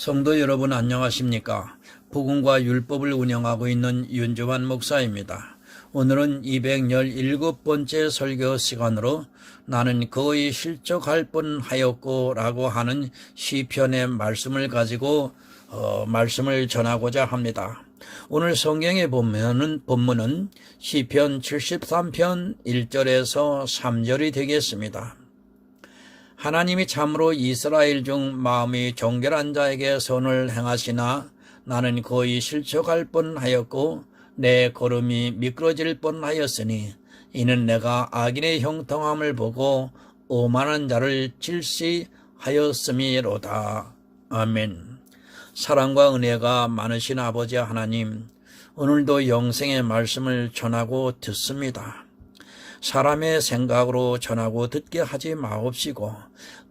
성도 여러분 안녕하십니까? 복음과 율법을 운영하고 있는 윤주환 목사입니다. 오늘은 217번째 설교 시간으로 나는 거의 실족할 뻔하였고 라고 하는 시편의 말씀을 가지고 말씀을 전하고자 합니다. 오늘 성경의 본문은 시편 73편 1절에서 3절이 되겠습니다. 하나님이 참으로 이스라엘 중 마음이 정결한 자에게 선을 행하시나 나는 거의 실족할 뻔하였고 내 걸음이 미끄러질 뻔하였으니 이는 내가 악인의 형통함을 보고 오만한 자를 질시하였음이로다. 아멘. 사랑과 은혜가 많으신 아버지 하나님, 오늘도 영생의 말씀을 전하고 듣습니다. 사람의 생각으로 전하고 듣게 하지 마옵시고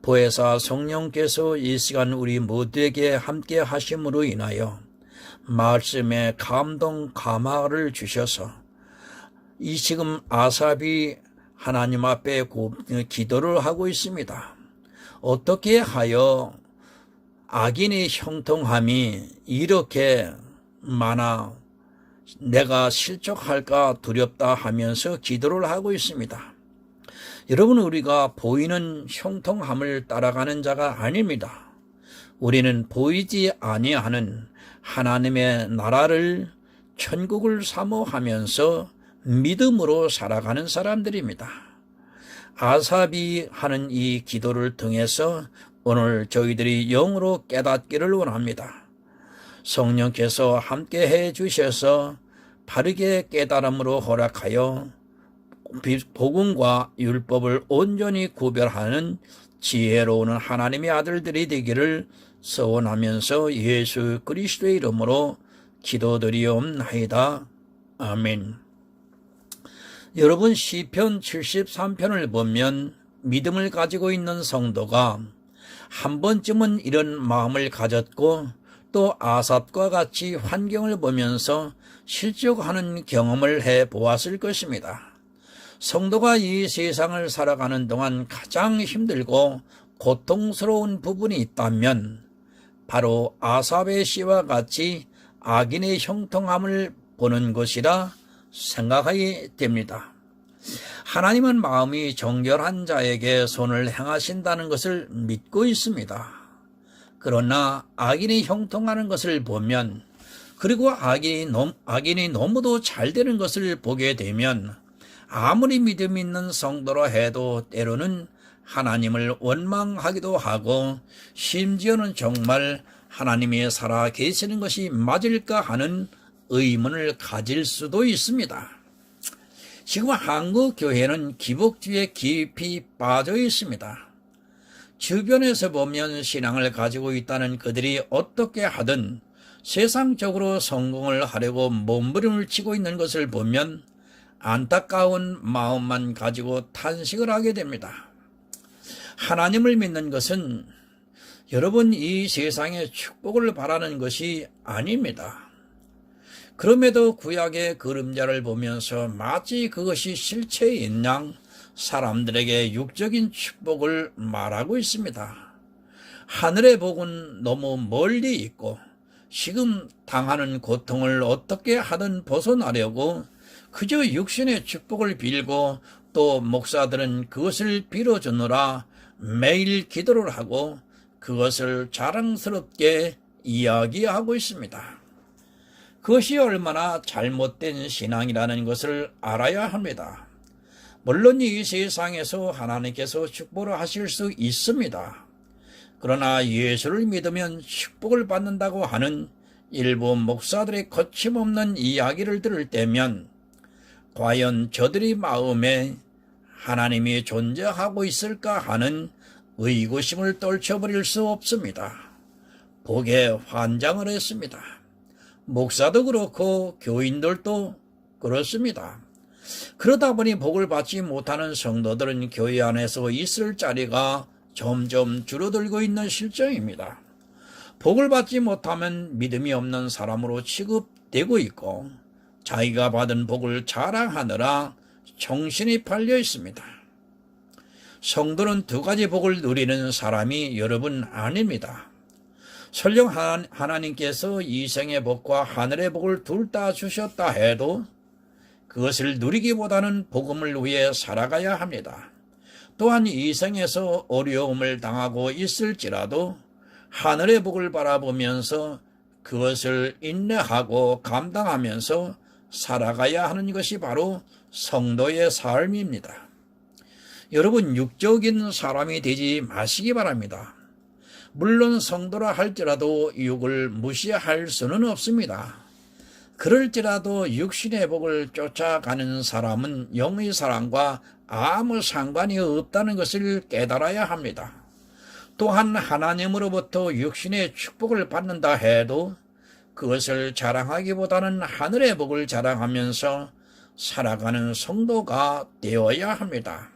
보혜사 성령께서 이 시간 우리 모두에게 함께 하심으로 인하여 말씀에 감동 감화를 주셔서 이 지금 아삽이 하나님 앞에 기도를 하고 있습니다. 어떻게 하여 악인의 형통함이 이렇게 많아 내가 실족할까 두렵다 하면서 기도를 하고 있습니다. 여러분, 우리가 보이는 형통함을 따라가는 자가 아닙니다. 우리는 보이지 아니하는 하나님의 나라를 천국을 사모하면서 믿음으로 살아가는 사람들입니다. 아삽이 하는 이 기도를 통해서 오늘 저희들이 영으로 깨닫기를 원합니다. 성령께서 함께 해 주셔서 바르게 깨달음으로 허락하여 복음과 율법을 온전히 구별하는 지혜로운 하나님의 아들들이 되기를 소원하면서 예수 그리스도의 이름으로 기도드리옵나이다. 아멘. 여러분, 시편 73편을 보면 믿음을 가지고 있는 성도가 한 번쯤은 이런 마음을 가졌고 또 아삽과 같이 환경을 보면서 실족하는 경험을 해보았을 것입니다. 성도가 이 세상을 살아가는 동안 가장 힘들고 고통스러운 부분이 있다면 바로 아삽의 시와 같이 악인의 형통함을 보는 것이라 생각하게 됩니다. 하나님은 마음이 정결한 자에게 손을 행하신다는 것을 믿고 있습니다. 그러나 악인이 형통하는 것을 보면, 그리고 악인이 너무도 잘 되는 것을 보게 되면 아무리 믿음 있는 성도라 해도 때로는 하나님을 원망하기도 하고 심지어는 정말 하나님이 살아 계시는 것이 맞을까 하는 의문을 가질 수도 있습니다. 지금 한국 교회는 기복주의에 깊이 빠져 있습니다. 주변에서 보면 신앙을 가지고 있다는 그들이 어떻게 하든 세상적으로 성공을 하려고 몸부림을 치고 있는 것을 보면 안타까운 마음만 가지고 탄식을 하게 됩니다. 하나님을 믿는 것은 여러분 이 세상의 축복을 바라는 것이 아닙니다. 그럼에도 구약의 그림자를 보면서 마치 그것이 실체인 양 사람들에게 육적인 축복을 말하고 있습니다. 하늘의 복은 너무 멀리 있고 지금 당하는 고통을 어떻게 하든 벗어나려고 그저 육신의 축복을 빌고 또 목사들은 그것을 빌어주느라 매일 기도를 하고 그것을 자랑스럽게 이야기하고 있습니다. 그것이 얼마나 잘못된 신앙이라는 것을 알아야 합니다. 물론 이 세상에서 하나님께서 축복을 하실 수 있습니다. 그러나 예수를 믿으면 축복을 받는다고 하는 일부 목사들의 거침없는 이야기를 들을 때면 과연 저들의 마음에 하나님이 존재하고 있을까 하는 의구심을 떨쳐버릴 수 없습니다. 복에 환장을 했습니다. 목사도 그렇고 교인들도 그렇습니다. 그러다 보니 복을 받지 못하는 성도들은 교회 안에서 있을 자리가 점점 줄어들고 있는 실정입니다. 복을 받지 못하면 믿음이 없는 사람으로 취급되고 있고 자기가 받은 복을 자랑하느라 정신이 팔려 있습니다. 성도는 두 가지 복을 누리는 사람이 여러분 아닙니다. 설령 하나님께서 이생의 복과 하늘의 복을 둘 다 주셨다 해도 그것을 누리기보다는 복음을 위해 살아가야 합니다. 또한 이생에서 어려움을 당하고 있을지라도 하늘의 복을 바라보면서 그것을 인내하고 감당하면서 살아가야 하는 것이 바로 성도의 삶입니다. 여러분, 육적인 사람이 되지 마시기 바랍니다. 물론 성도라 할지라도 육을 무시할 수는 없습니다. 그럴지라도 육신의 복을 쫓아가는 사람은 영의 사람과 아무 상관이 없다는 것을 깨달아야 합니다. 또한 하나님으로부터 육신의 축복을 받는다 해도 그것을 자랑하기보다는 하늘의 복을 자랑하면서 살아가는 성도가 되어야 합니다.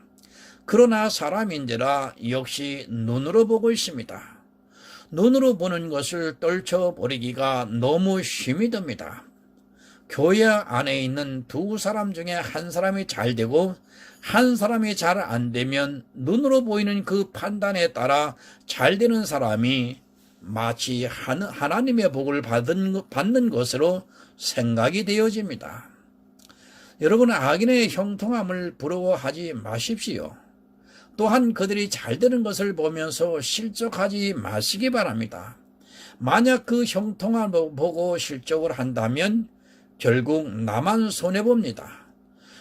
그러나 사람인지라 역시 눈으로 보고 있습니다. 눈으로 보는 것을 떨쳐버리기가 너무 힘이 듭니다. 교회 안에 있는 두 사람 중에 한 사람이 잘 되고 한 사람이 잘 안 되면 눈으로 보이는 그 판단에 따라 잘 되는 사람이 마치 하나님의 복을 받는 것으로 생각이 되어집니다. 여러분, 악인의 형통함을 부러워하지 마십시오. 또한 그들이 잘 되는 것을 보면서 실족하지 마시기 바랍니다. 만약 그 형통함을 보고 실족을 한다면 결국 나만 손해봅니다.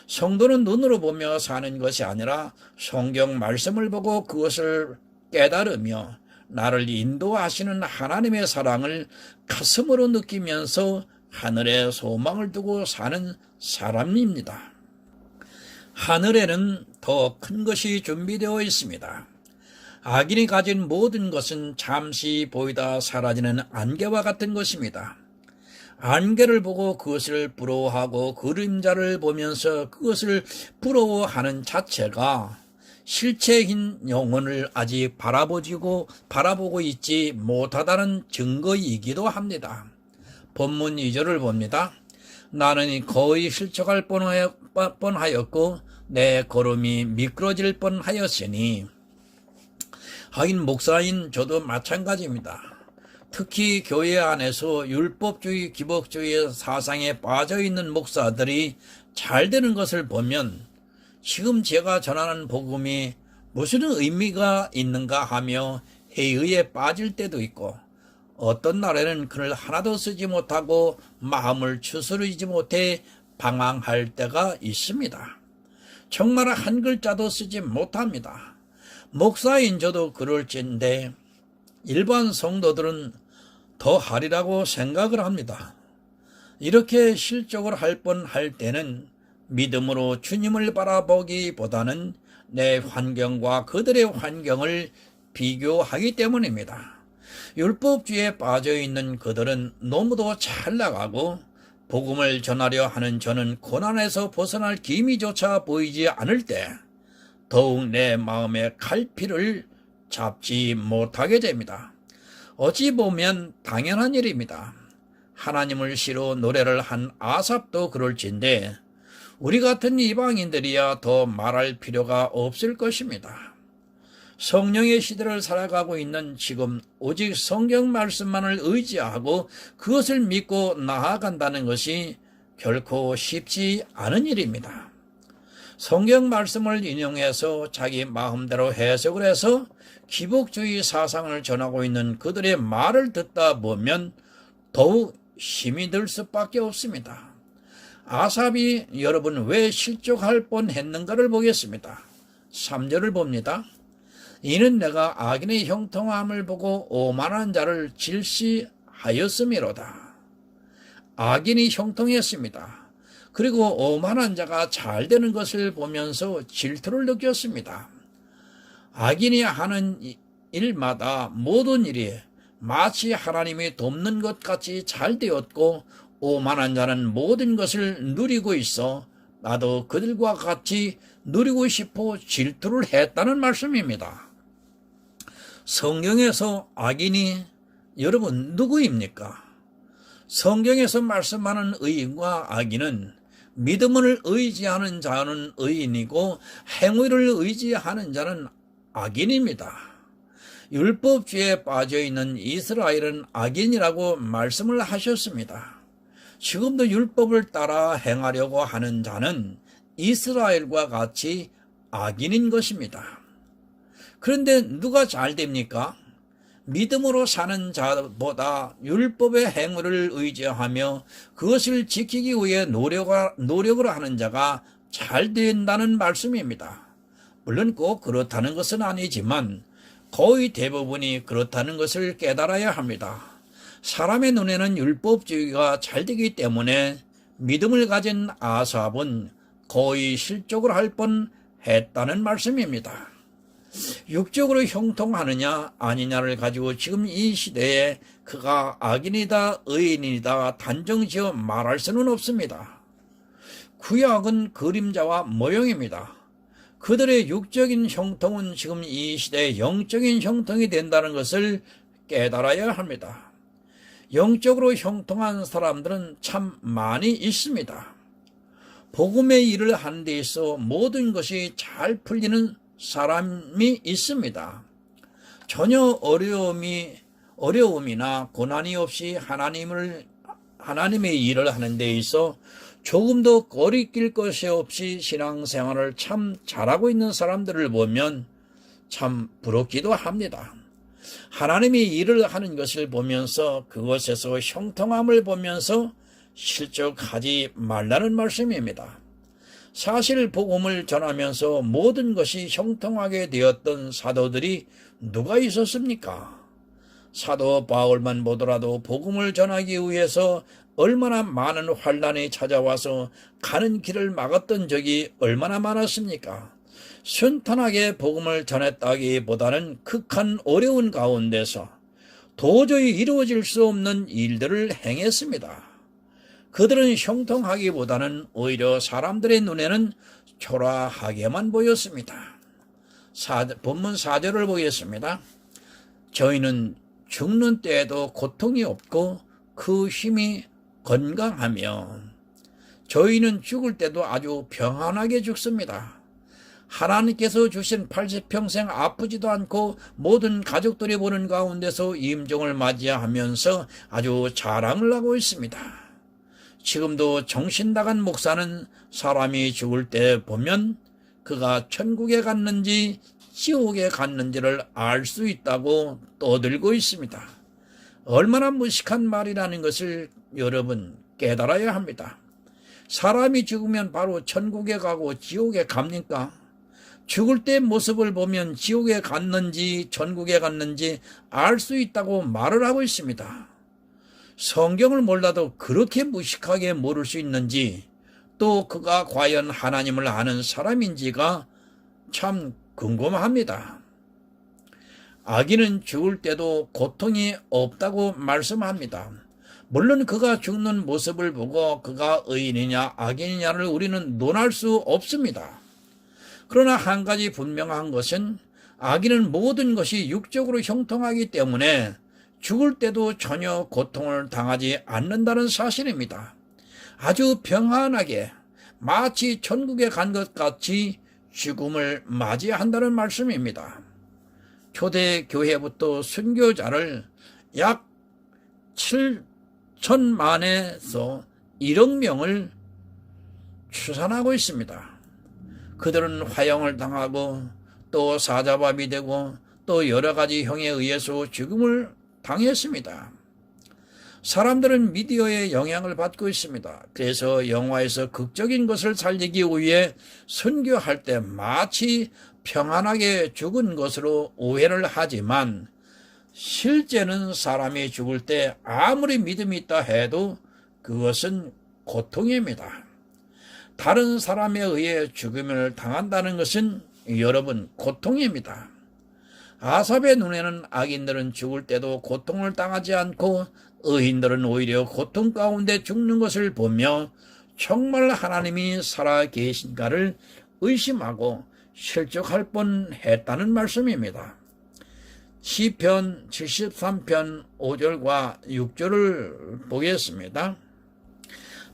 성도는 눈으로 보며 사는 것이 아니라 성경 말씀을 보고 그것을 깨달으며 나를 인도하시는 하나님의 사랑을 가슴으로 느끼면서 하늘에 소망을 두고 사는 사람입니다. 하늘에는 더 큰 것이 준비되어 있습니다. 악인이 가진 모든 것은 잠시 보이다 사라지는 안개와 같은 것입니다. 안개를 보고 그것을 부러워하고 그림자를 보면서 그것을 부러워하는 자체가 실체인 영혼을 아직 바라보고 있지 못하다는 증거이기도 합니다. 본문 2절을 봅니다. 나는 거의 실족할 뻔하였고 내 걸음이 미끄러질 뻔하였으니. 하긴 목사인 저도 마찬가지입니다. 특히 교회 안에서 율법주의, 기복주의 사상에 빠져있는 목사들이 잘 되는 것을 보면 지금 제가 전하는 복음이 무슨 의미가 있는가 하며 회의에 빠질 때도 있고 어떤 날에는 글을 하나도 쓰지 못하고 마음을 추스르지 못해 방황할 때가 있습니다. 정말 한 글자도 쓰지 못합니다. 목사인 저도 그럴진데 일반 성도들은 더 하리라고 생각을 합니다. 이렇게 실족을 할 뻔할 때는 믿음으로 주님을 바라보기보다는 내 환경과 그들의 환경을 비교하기 때문입니다. 율법주의에 빠져있는 그들은 너무도 잘 나가고 복음을 전하려 하는 저는 고난에서 벗어날 기미조차 보이지 않을 때 더욱 내 마음의 갈피를 잡지 못하게 됩니다. 어찌 보면 당연한 일입니다. 하나님을 시로 노래를 한 아삽도 그럴진데 우리 같은 이방인들이야 더 말할 필요가 없을 것입니다. 성령의 시대를 살아가고 있는 지금 오직 성경 말씀만을 의지하고 그것을 믿고 나아간다는 것이 결코 쉽지 않은 일입니다. 성경 말씀을 인용해서 자기 마음대로 해석을 해서 기복주의 사상을 전하고 있는 그들의 말을 듣다 보면 더욱 힘이 들 수밖에 없습니다. 아삽이 여러분 왜 실족할 뻔했는가를 보겠습니다. 3절을 봅니다. 이는 내가 악인의 형통함을 보고 오만한 자를 질시하였음이로다. 악인이 형통했습니다. 그리고 오만한 자가 잘 되는 것을 보면서 질투를 느꼈습니다. 악인이 하는 일마다 모든 일이 마치 하나님이 돕는 것 같이 잘 되었고 오만한 자는 모든 것을 누리고 있어 나도 그들과 같이 누리고 싶어 질투를 했다는 말씀입니다. 성경에서 악인이 여러분 누구입니까? 성경에서 말씀하는 의인과 악인은 믿음을 의지하는 자는 의인이고 행위를 의지하는 자는 악인입니다. 율법주의에 빠져있는 이스라엘은 악인이라고 말씀을 하셨습니다. 지금도 율법을 따라 행하려고 하는 자는 이스라엘과 같이 악인인 것입니다. 그런데 누가 잘 됩니까? 믿음으로 사는 자보다 율법의 행위를 의지하며 그것을 지키기 위해 노력을 하는 자가 잘 된다는 말씀입니다. 물론 꼭 그렇다는 것은 아니지만 거의 대부분이 그렇다는 것을 깨달아야 합니다. 사람의 눈에는 율법주의가 잘 되기 때문에 믿음을 가진 아삽은 거의 실족을 할 뻔했다는 말씀입니다. 육적으로 형통하느냐 아니냐를 가지고 지금 이 시대에 그가 악인이다 의인이다 단정지어 말할 수는 없습니다. 구약은 그림자와 모형입니다. 그들의 육적인 형통은 지금 이 시대에 영적인 형통이 된다는 것을 깨달아야 합니다. 영적으로 형통한 사람들은 참 많이 있습니다. 복음의 일을 하는 데 있어 모든 것이 잘 풀리는 사람이 있습니다. 전혀 어려움이나 고난이 없이 하나님의 일을 하는 데 있어 조금도 거리낄 것이 없이 신앙생활을 참 잘하고 있는 사람들을 보면 참 부럽기도 합니다. 하나님이 일을 하는 것을 보면서 그것에서 형통함을 보면서 실족하지 말라는 말씀입니다. 사실 복음을 전하면서 모든 것이 형통하게 되었던 사도들이 누가 있었습니까? 사도 바울만 보더라도 복음을 전하기 위해서 얼마나 많은 환난이 찾아와서 가는 길을 막았던 적이 얼마나 많았습니까? 순탄하게 복음을 전했다기보다는 극한 어려운 가운데서 도저히 이루어질 수 없는 일들을 행했습니다. 그들은 형통하기보다는 오히려 사람들의 눈에는 초라하게만 보였습니다. 본문 4절을 보겠습니다. 저희는 죽는 때에도 고통이 없고 그 힘이 건강하며 저희는 죽을 때도 아주 평안하게 죽습니다. 하나님께서 주신 80평생 아프지도 않고 모든 가족들이 보는 가운데서 임종을 맞이하면서 아주 자랑을 하고 있습니다. 지금도 정신 나간 목사는 사람이 죽을 때 보면 그가 천국에 갔는지 지옥에 갔는지를 알 수 있다고 떠들고 있습니다. 얼마나 무식한 말이라는 것을 여러분 깨달아야 합니다. 사람이 죽으면 바로 천국에 가고 지옥에 갑니까? 죽을 때 모습을 보면 지옥에 갔는지 천국에 갔는지 알 수 있다고 말을 하고 있습니다. 성경을 몰라도 그렇게 무식하게 모를 수 있는지 또 그가 과연 하나님을 아는 사람인지가 참 궁금합니다. 악인은 죽을 때도 고통이 없다고 말씀합니다. 물론 그가 죽는 모습을 보고 그가 의인이냐 악인이냐를 우리는 논할 수 없습니다. 그러나 한 가지 분명한 것은 악인은 모든 것이 육적으로 형통하기 때문에 죽을 때도 전혀 고통을 당하지 않는다는 사실입니다. 아주 평안하게 마치 천국에 간 것 같이 죽음을 맞이한다는 말씀입니다. 초대교회부터 순교자를 약 7천만에서 1억 명을 추산하고 있습니다. 그들은 화형을 당하고 또 사자밥이 되고 또 여러 가지 형에 의해서 죽음을 당했습니다. 사람들은 미디어의 영향을 받고 있습니다. 그래서 영화에서 극적인 것을 살리기 위해 순교할 때 마치 평안하게 죽은 것으로 오해를 하지만 실제는 사람이 죽을 때 아무리 믿음이 있다 해도 그것은 고통입니다. 다른 사람에 의해 죽음을 당한다는 것은 여러분 고통입니다. 아삽의 눈에는 악인들은 죽을 때도 고통을 당하지 않고 의인들은 오히려 고통 가운데 죽는 것을 보며 정말 하나님이 살아 계신가를 의심하고 실족할 뻔했다는 말씀입니다. 시편 73편 5절과 6절을 보겠습니다.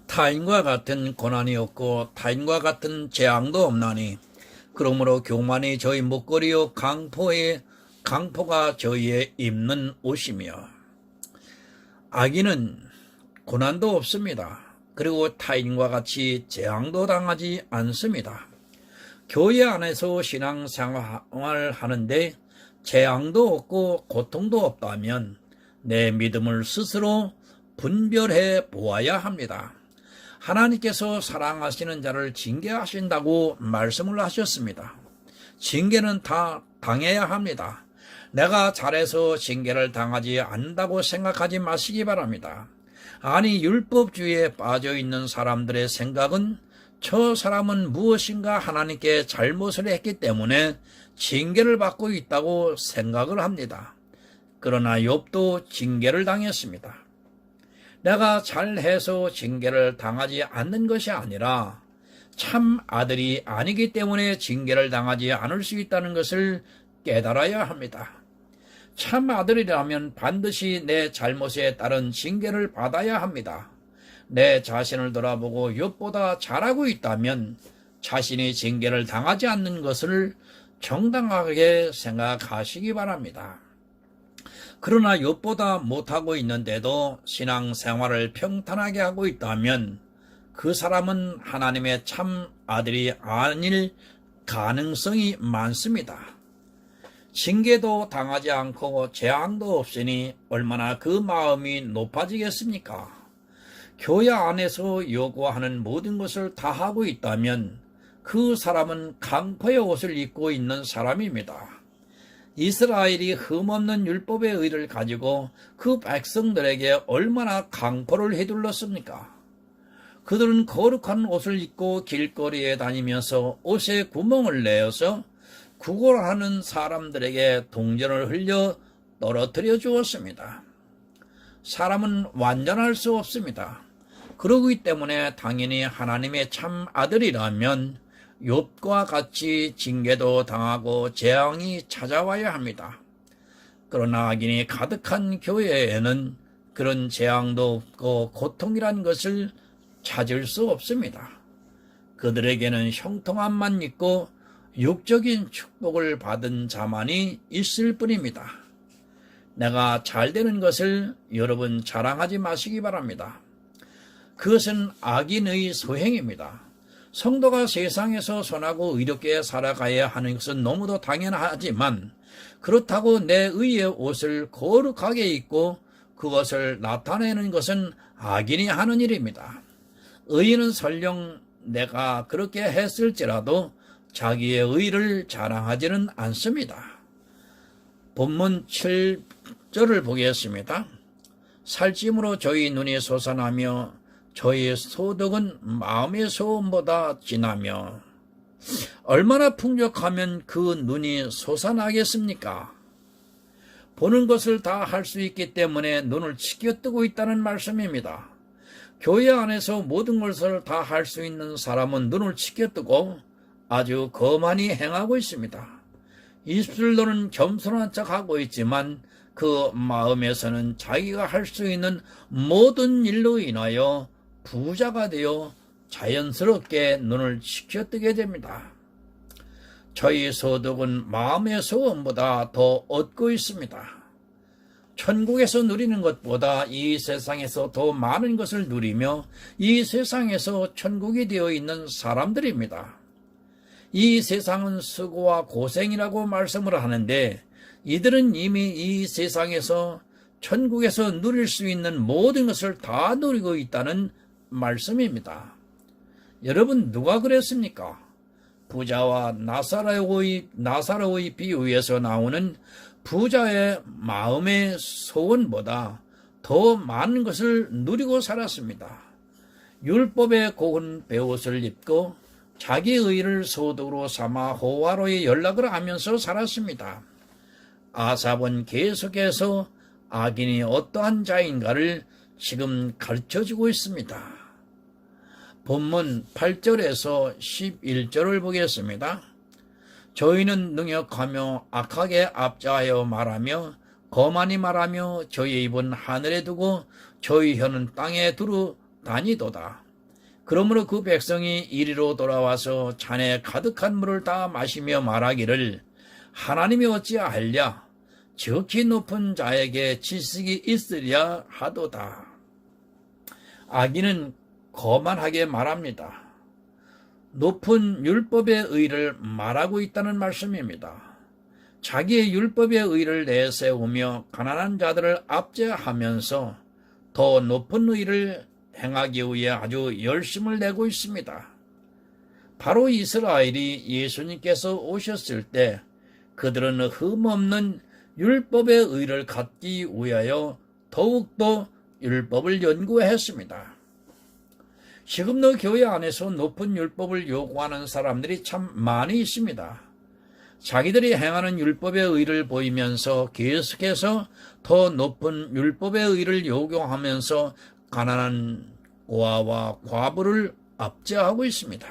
타인과 같은 고난이 없고 타인과 같은 재앙도 없나니 그러므로 교만이 저희 목걸이요 강포가 저희의 입는 옷이며 악인은 고난도 없습니다. 그리고 타인과 같이 재앙도 당하지 않습니다. 교회 안에서 신앙생활을 하는데 재앙도 없고 고통도 없다면 내 믿음을 스스로 분별해 보아야 합니다. 하나님께서 사랑하시는 자를 징계하신다고 말씀을 하셨습니다. 징계는 다 당해야 합니다. 내가 잘해서 징계를 당하지 않는다고 생각하지 마시기 바랍니다. 아니, 율법주의에 빠져있는 사람들의 생각은 저 사람은 무엇인가 하나님께 잘못을 했기 때문에 징계를 받고 있다고 생각을 합니다. 그러나 욥도 징계를 당했습니다. 내가 잘해서 징계를 당하지 않는 것이 아니라 참 아들이 아니기 때문에 징계를 당하지 않을 수 있다는 것을 깨달아야 합니다. 참 아들이라면 반드시 내 잘못에 따른 징계를 받아야 합니다. 내 자신을 돌아보고 욥보다 잘하고 있다면 자신이 징계를 당하지 않는 것을 정당하게 생각하시기 바랍니다. 그러나 욥보다 못하고 있는데도 신앙생활을 평탄하게 하고 있다면 그 사람은 하나님의 참 아들이 아닐 가능성이 많습니다. 징계도 당하지 않고 재앙도 없으니 얼마나 그 마음이 높아지겠습니까? 교회 안에서 요구하는 모든 것을 다 하고 있다면 그 사람은 강포의 옷을 입고 있는 사람입니다. 이스라엘이 흠없는 율법의 의를 가지고 그 백성들에게 얼마나 강포를 휘둘렀습니까? 그들은 거룩한 옷을 입고 길거리에 다니면서 옷에 구멍을 내어서 구걸하는 사람들에게 동전을 흘려 떨어뜨려 주었습니다. 사람은 완전할 수 없습니다. 그러기 때문에 당연히 하나님의 참 아들이라면 욥과 같이 징계도 당하고 재앙이 찾아와야 합니다. 그러나 악인이 가득한 교회에는 그런 재앙도 없고 고통이란 것을 찾을 수 없습니다. 그들에게는 형통함만 있고 육적인 축복을 받은 자만이 있을 뿐입니다. 내가 잘 되는 것을 여러분 자랑하지 마시기 바랍니다. 그것은 악인의 소행입니다. 성도가 세상에서 선하고 의롭게 살아가야 하는 것은 너무도 당연하지만 그렇다고 내 의의 옷을 거룩하게 입고 그것을 나타내는 것은 악인이 하는 일입니다. 의인은 설령 내가 그렇게 했을지라도 자기의 의를 자랑하지는 않습니다. 본문 7절을 보겠습니다. 살찜으로 저희 눈이 솟아나며 저희 소득은 마음의 소음보다 진하며 얼마나 풍족하면 그 눈이 솟아나겠습니까? 보는 것을 다 할 수 있기 때문에 눈을 치켜뜨고 있다는 말씀입니다. 교회 안에서 모든 것을 다 할 수 있는 사람은 눈을 치켜뜨고 아주 거만히 행하고 있습니다. 입술로는 겸손한 척하고 있지만 그 마음에서는 자기가 할 수 있는 모든 일로 인하여 부자가 되어 자연스럽게 눈을 치켜뜨게 됩니다. 저희 소득은 마음의 소원보다 더 얻고 있습니다. 천국에서 누리는 것보다 이 세상에서 더 많은 것을 누리며 이 세상에서 천국이 되어 있는 사람들입니다. 이 세상은 수고와 고생이라고 말씀을 하는데 이들은 이미 이 세상에서 천국에서 누릴 수 있는 모든 것을 다 누리고 있다는 말씀입니다. 여러분, 누가 그랬습니까? 부자와 나사로의 비유에서 나오는 부자의 마음의 소원보다 더 많은 것을 누리고 살았습니다. 율법의 고운 베옷을 입고 자기 의를 소득으로 삼아 호화로의 연락을 하면서 살았습니다. 아삽은 계속해서 악인이 어떠한 자인가를 지금 가르쳐주고 있습니다. 본문 8절에서 11절을 보겠습니다. 저희는 능욕하며 악하게 압자하여 말하며 거만히 말하며 저희 입은 하늘에 두고 저희 혀는 땅에 두루 다니도다. 그러므로 그 백성이 이리로 돌아와서 잔에 가득한 물을 다 마시며 말하기를 하나님이 어찌하랴 지극히 높은 자에게 지식이 있으랴 하도다. 악인은 거만하게 말합니다. 높은 율법의 의를 말하고 있다는 말씀입니다. 자기의 율법의 의를 내세우며 가난한 자들을 압제하면서 더 높은 의를 행하기 위해 아주 열심을 내고 있습니다. 바로 이스라엘이 예수님께서 오셨을 때 그들은 흠없는 율법의 의를 갖기 위하여 더욱더 율법을 연구했습니다. 지금도 교회 안에서 높은 율법을 요구하는 사람들이 참 많이 있습니다. 자기들이 행하는 율법의 의를 보이면서 계속해서 더 높은 율법의 의를 요구하면서 가난한 고아와 과부를 압제하고 있습니다.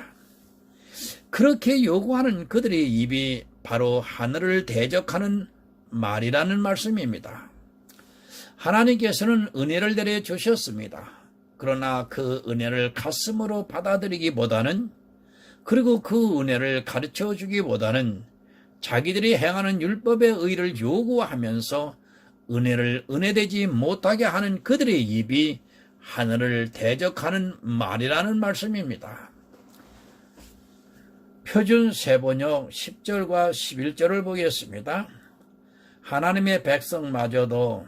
그렇게 요구하는 그들의 입이 바로 하늘을 대적하는 말이라는 말씀입니다. 하나님께서는 은혜를 내려주셨습니다. 그러나 그 은혜를 가슴으로 받아들이기보다는, 그리고 그 은혜를 가르쳐 주기보다는 자기들이 행하는 율법의 의를 요구하면서 은혜를 은혜되지 못하게 하는 그들의 입이 하늘을 대적하는 말이라는 말씀입니다. 표준 세번역 10절과 11절을 보겠습니다. 하나님의 백성마저도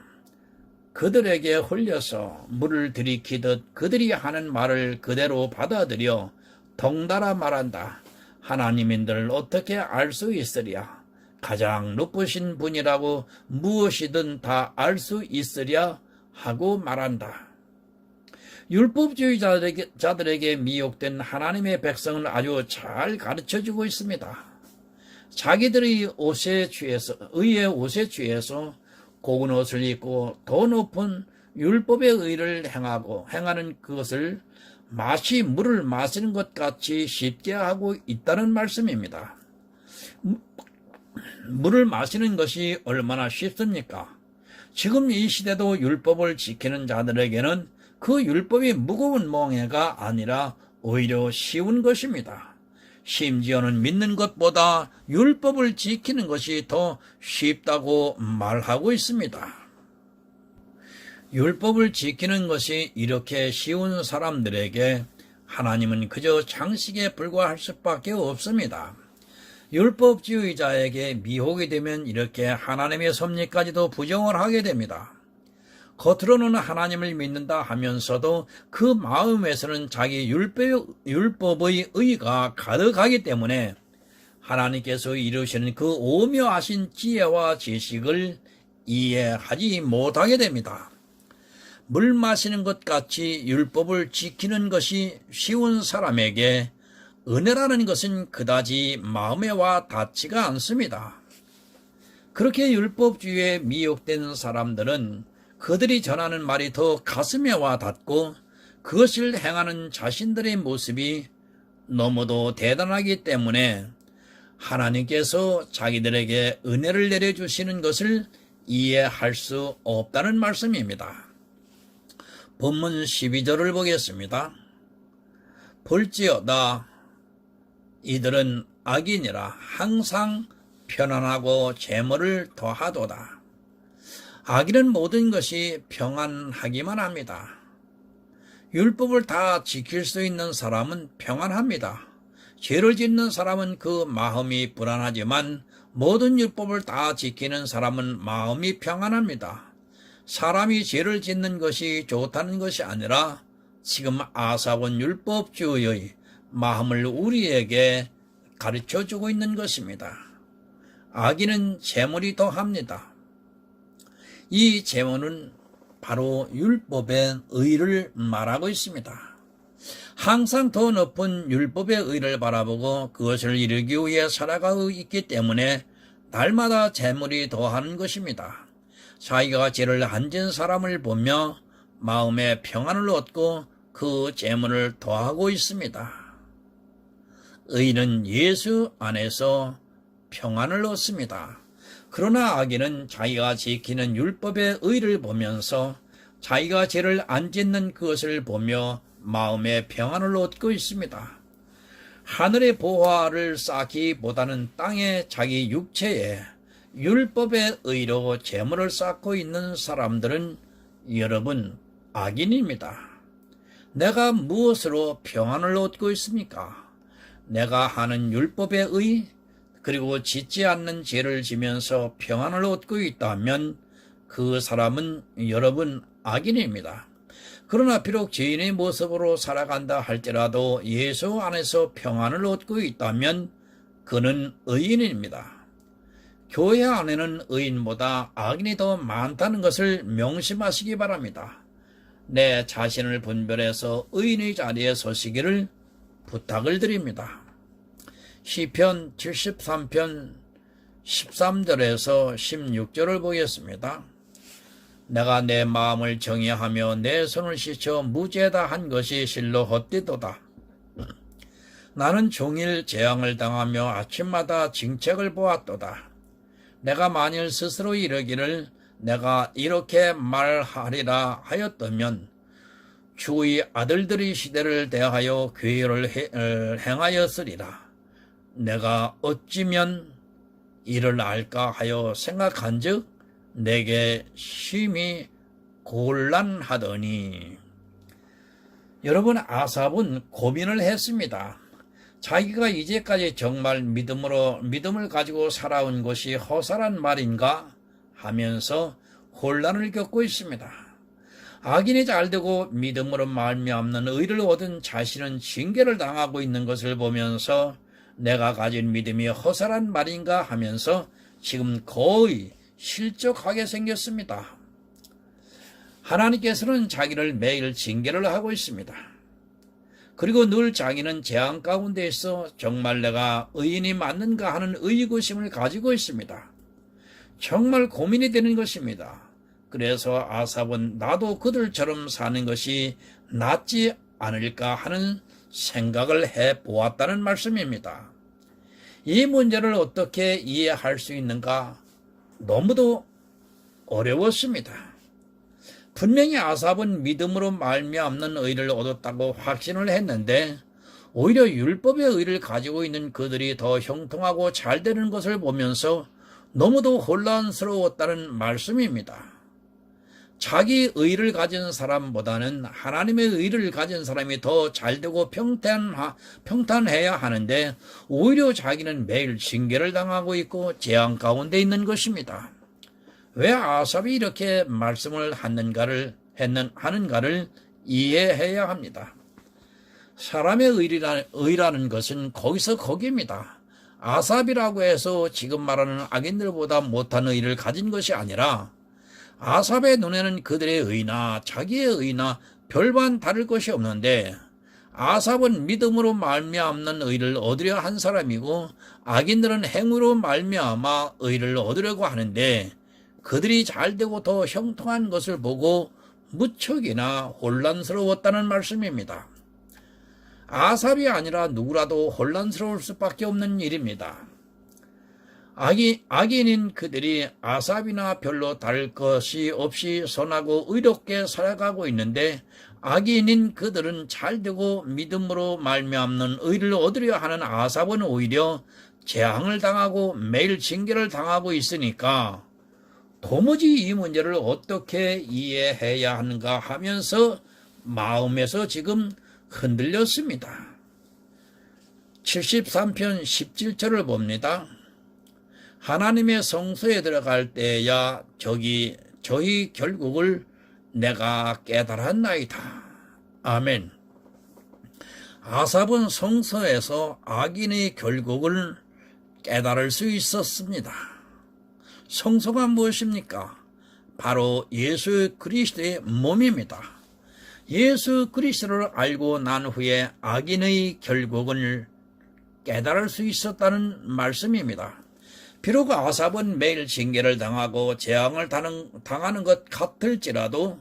그들에게 홀려서 물을 들이키듯 그들이 하는 말을 그대로 받아들여 덩달아 말한다. 하나님인들 어떻게 알 수 있으랴? 가장 높으신 분이라고 무엇이든 다 알 수 있으랴 하고 말한다. 율법주의자들에게 미혹된 하나님의 백성은 아주 잘 가르쳐주고 있습니다. 자기들의 의의 옷에 취해서 고운 옷을 입고 더 높은 율법의 의를 행하는 그것을 마치 물을 마시는 것 같이 쉽게 하고 있다는 말씀입니다. 물을 마시는 것이 얼마나 쉽습니까? 지금 이 시대도 율법을 지키는 자들에게는 그 율법이 무거운 멍해가 아니라 오히려 쉬운 것입니다. 심지어는 믿는 것보다 율법을 지키는 것이 더 쉽다고 말하고 있습니다. 율법을 지키는 것이 이렇게 쉬운 사람들에게 하나님은 그저 장식에 불과할 수밖에 없습니다. 율법주의자에게 미혹이 되면 이렇게 하나님의 섭리까지도 부정을 하게 됩니다. 겉으로는 하나님을 믿는다 하면서도 그 마음에서는 자기 율법의 의가 가득하기 때문에 하나님께서 이루시는 그 오묘하신 지혜와 지식을 이해하지 못하게 됩니다. 물 마시는 것 같이 율법을 지키는 것이 쉬운 사람에게 은혜라는 것은 그다지 마음에 와 닿지가 않습니다. 그렇게 율법주의에 미혹된 사람들은 그들이 전하는 말이 더 가슴에 와 닿고 그것을 행하는 자신들의 모습이 너무도 대단하기 때문에 하나님께서 자기들에게 은혜를 내려주시는 것을 이해할 수 없다는 말씀입니다. 본문 12절을 보겠습니다. 볼지어다 이들은 악인이라 항상 편안하고 재물을 더하도다. 악인은 모든 것이 평안하기만 합니다. 율법을 다 지킬 수 있는 사람은 평안합니다. 죄를 짓는 사람은 그 마음이 불안하지만 모든 율법을 다 지키는 사람은 마음이 평안합니다. 사람이 죄를 짓는 것이 좋다는 것이 아니라 지금 아사원 율법주의 마음을 우리에게 가르쳐주고 있는 것입니다. 악인은 재물이 더합니다. 이 재물은 바로 율법의 의를 말하고 있습니다. 항상 더 높은 율법의 의를 바라보고 그것을 이루기 위해 살아가고 있기 때문에 날마다 재물이 더하는 것입니다. 자기가 죄를 안 지은 사람을 보며 마음의 평안을 얻고 그 재물을 더하고 있습니다. 의는 예수 안에서 평안을 얻습니다. 그러나 악인은 자기가 지키는 율법의 의를 보면서 자기가 죄를 안 짓는 그것을 보며 마음의 평안을 얻고 있습니다. 하늘의 보화를 쌓기보다는 땅의 자기 육체에 율법의 의로 재물을 쌓고 있는 사람들은 여러분 악인입니다. 내가 무엇으로 평안을 얻고 있습니까? 내가 하는 율법의 의 그리고 짓지 않는 죄를 지면서 평안을 얻고 있다면 그 사람은 여러분 악인입니다. 그러나 비록 죄인의 모습으로 살아간다 할지라도 예수 안에서 평안을 얻고 있다면 그는 의인입니다. 교회 안에는 의인보다 악인이 더 많다는 것을 명심하시기 바랍니다. 내 자신을 분별해서 의인의 자리에 서시기를 부탁을 드립니다. 시편 73편 13절에서 16절을 보겠습니다. 내가 내 마음을 정의하며 내 손을 씻어 무죄다 한 것이 실로 헛되도다. 나는 종일 재앙을 당하며 아침마다 징책을 보았도다. 내가 만일 스스로 이르기를 내가 이렇게 말하리라 하였다면 주의 아들들이 시대를 대하여 괴를 행하였으리라. 내가 어찌면 이를 알까 하여 생각한즉 내게 심히 곤란하더니. 여러분, 아삽은 고민을 했습니다. 자기가 이제까지 정말 믿음을 가지고 살아온 것이 허술한 말인가 하면서 혼란을 겪고 있습니다. 악인이 잘되고 믿음으로 말미암는 의를 얻은 자신은 징계를 당하고 있는 것을 보면서 내가 가진 믿음이 허술한 말인가 하면서 지금 거의 실족하게 생겼습니다. 하나님께서는 자기를 매일 징계를 하고 있습니다. 그리고 늘 자기는 재앙 가운데 있어 정말 내가 의인이 맞는가 하는 의구심을 가지고 있습니다. 정말 고민이 되는 것입니다. 그래서 아삽은 나도 그들처럼 사는 것이 낫지 않을까 하는 생각을 해보았다는 말씀입니다. 이 문제를 어떻게 이해할 수 있는가? 너무도 어려웠습니다. 분명히 아삽은 믿음으로 말미암는 의를 얻었다고 확신을 했는데 오히려 율법의 의를 가지고 있는 그들이 더 형통하고 잘 되는 것을 보면서 너무도 혼란스러웠다는 말씀입니다. 자기 의를 가진 사람보다는 하나님의 의를 가진 사람이 더 잘되고 평탄해야 하는데 오히려 자기는 매일 징계를 당하고 있고 재앙 가운데 있는 것입니다. 왜 아삽이 이렇게 말씀을 하는가를 이해해야 합니다. 사람의 의라는 것은 거기서 거기입니다. 아삽이라고 해서 지금 말하는 악인들보다 못한 의를 가진 것이 아니라 아삽의 눈에는 그들의 의나 자기의 의나 별반 다를 것이 없는데 아삽은 믿음으로 말미암는 의를 얻으려 한 사람이고 악인들은 행위로 말미암아 의를 얻으려고 하는데 그들이 잘되고 더 형통한 것을 보고 무척이나 혼란스러웠다는 말씀입니다. 아삽이 아니라 누구라도 혼란스러울 수밖에 없는 일입니다. 악인인 그들이 아삽이나 별로 다를 것이 없이 선하고 의롭게 살아가고 있는데 악인인 그들은 잘되고 믿음으로 말미암는 의를 얻으려 하는 아삽은 오히려 재앙을 당하고 매일 징계를 당하고 있으니까 도무지 이 문제를 어떻게 이해해야 하는가 하면서 마음에서 지금 흔들렸습니다. 73편 17절을 봅니다. 하나님의 성소에 들어갈 때야 저희 결국을 내가 깨달았나이다. 아멘. 아삽은 성소에서 악인의 결국을 깨달을 수 있었습니다. 성소가 무엇입니까? 바로 예수 그리스도의 몸입니다. 예수 그리스도를 알고 난 후에 악인의 결국을 깨달을 수 있었다는 말씀입니다. 비록 아삽은 매일 징계를 당하고 재앙을 당하는 것 같을지라도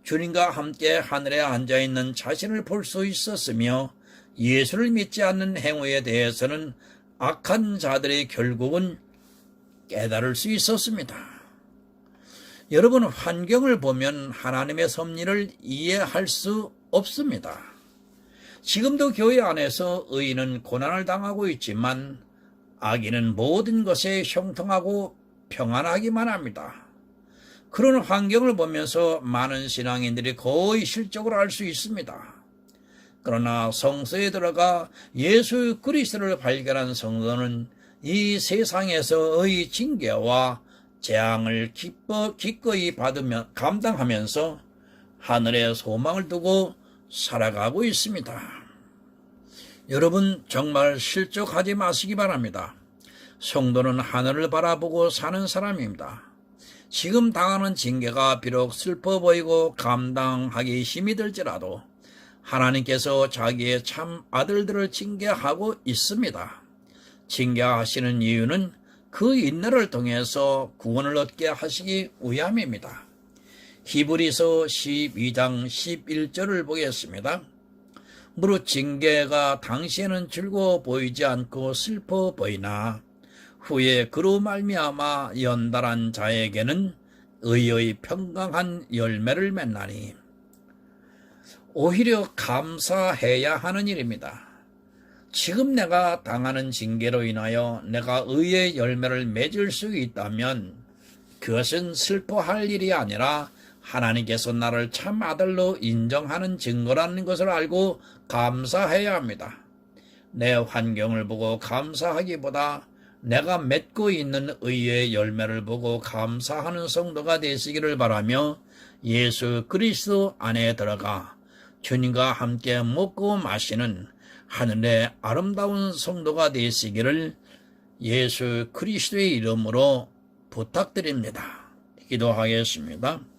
주님과 함께 하늘에 앉아있는 자신을 볼 수 있었으며 예수를 믿지 않는 행위에 대해서는 악한 자들의 결국은 깨달을 수 있었습니다. 여러분, 환경을 보면 하나님의 섭리를 이해할 수 없습니다. 지금도 교회 안에서 의인은 고난을 당하고 있지만 악인은 모든 것에 형통하고 평안하기만 합니다. 그런 환경을 보면서 많은 신앙인들이 거의 실족을 할 수 있습니다. 그러나 성서에 들어가 예수 그리스도를 발견한 성도는 이 세상에서의 징계와 재앙을 기꺼이 받으며 감당하면서 하늘에 소망을 두고 살아가고 있습니다. 여러분 정말 실족하지 마시기 바랍니다. 성도는 하늘을 바라보고 사는 사람입니다. 지금 당하는 징계가 비록 슬퍼 보이고 감당하기 힘이 들지라도 하나님께서 자기의 참 아들들을 징계하고 있습니다. 징계하시는 이유는 그 인내를 통해서 구원을 얻게 하시기 위함입니다. 히브리서 12장 11절을 보겠습니다. 무릇 징계가 당시에는 즐거워 보이지 않고 슬퍼 보이나 후에 그로 말미암아 연달한 자에게는 의의 평강한 열매를 맺나니 오히려 감사해야 하는 일입니다. 지금 내가 당하는 징계로 인하여 내가 의의 열매를 맺을 수 있다면 그것은 슬퍼할 일이 아니라 하나님께서 나를 참 아들로 인정하는 증거라는 것을 알고 감사해야 합니다. 내 환경을 보고 감사하기보다 내가 맺고 있는 의의 열매를 보고 감사하는 성도가 되시기를 바라며 예수 그리스도 안에 들어가 주님과 함께 먹고 마시는 하늘의 아름다운 성도가 되시기를 예수 그리스도의 이름으로 부탁드립니다. 기도하겠습니다.